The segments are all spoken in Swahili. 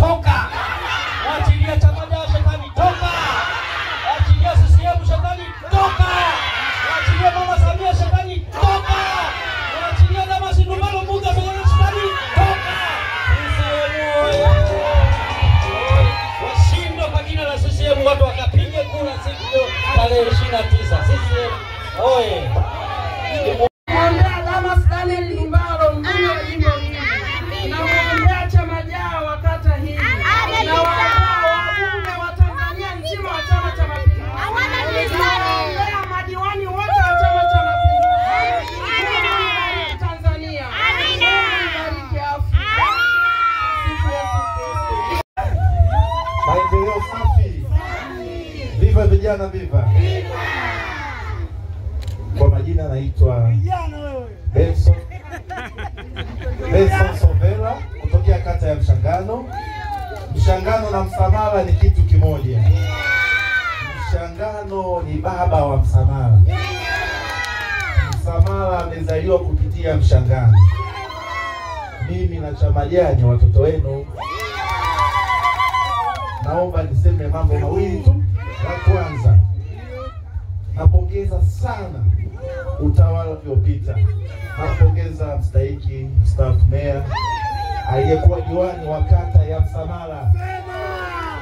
toka. Waachilia Chamaja shetani toka. Waachilia CCM shetani toka. Waachilia Mama Samia shetani toka. Waachilia Damas Ndumbaro Mbuga shetani toka. Washindo kwa jina la CCM, watu wakapige kura siku tarehe 29. CCM oye. Naomba Damas Daniel Ndumbaro mbunge wa jimbo hili. Naomba Chamaja wa kata hii. Na wabunge wa Tanzania nzima wa Chama cha Mapinduzi. Naomba madiwani wote wa Chama cha Mapinduzi. Amina. Tanzania. Amina. Bariki Afrika. Sifu Yesu Kristo. Maendeleo safi. Viva vijana viva. Kwa majina naitwa Benson Sovela kutokea kata ya Mshangano. Mshangano na Msamala ni kitu kimoja. Mshangano ni baba wa Msamala. Msamala amezaliwa kupitia Mshangano. Mimi na Chamaja ni watoto wenu. Naomba niseme mambo mawili tu. La kwanza, napongeza sana utawala uliopita. Napongeza mstahiki mstaafu meya aliyekuwa diwani wa kata ya Msamala.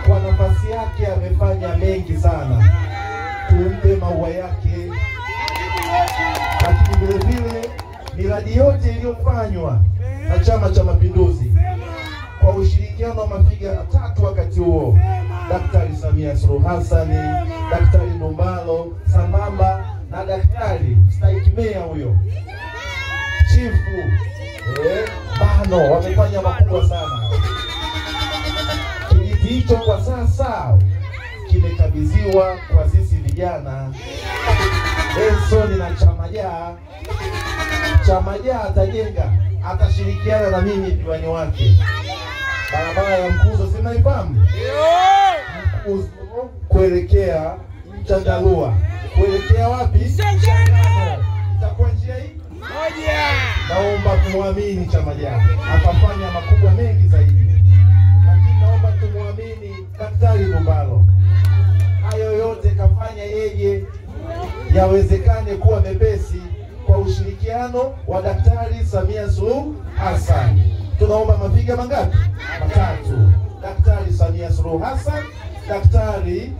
Kwa nafasi yake amefanya mengi sana. Tumpe maua yake. Lakini vile vile miradi yote iliyofanywa na Chama cha Mapinduzi kwa ushirikiano wa mafiga matatu wakati huo, Daktari Samia Suluhu Hassan, Daktari Ndumbaro sambamba na daktari mstahiki meya huyo Chifu Bano, wamefanya makubwa sana. Kijiji hicho kwa sasa kimekabidhiwa kwa sisi vijana. Benson na Chamaja. Chamaja atajenga, atashirikiana na mimi diwani wake. Barabara ya Mkuzo sinaifahamu? Mkuzo kuelekea Chandarua. Kuelekea wapi? Mshangano. Itakuwa njia hii? Moja. Naomba kumwamini Chamaja. Atafanya makubwa mengi zaidi. Lakini naomba tumwamini Daktari Ndumbaro. Hayo yote kafanya yeye yawezekane kuwa mepesi kwa ushirikiano wa Daktari Samia Suluhu Hassan. Tunaomba mapiga mangapi? Matatu. Daktari Samia Suluhu Hassan, Daktari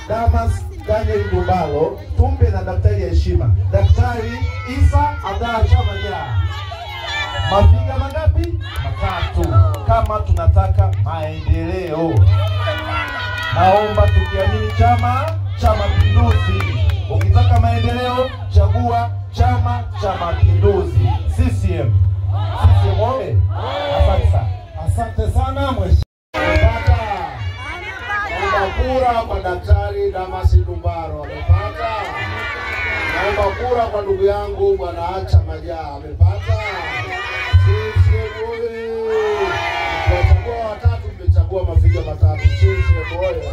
Damas Daniel Ndumbaro, tumpe na daktari ya heshima Daktari Isa Abdalla Chamaja. Mapiga mangapi? Matatu. Kama tunataka maendeleo. Naomba tukiamini Chama cha Mapinduzi. Ukitaka maendeleo, chagua Chama cha Mapinduzi. CCM. CCM oye. Asante sana mheshimiwa. Naomba kura kwa Daktari Damas Ndumbaro. Amepata. Naomba kura kwa ndugu yangu Bwana Chamaja. Amepata. CCM oye. Tunachagua watatu, tumechagua mafiga matatu. CCM oye.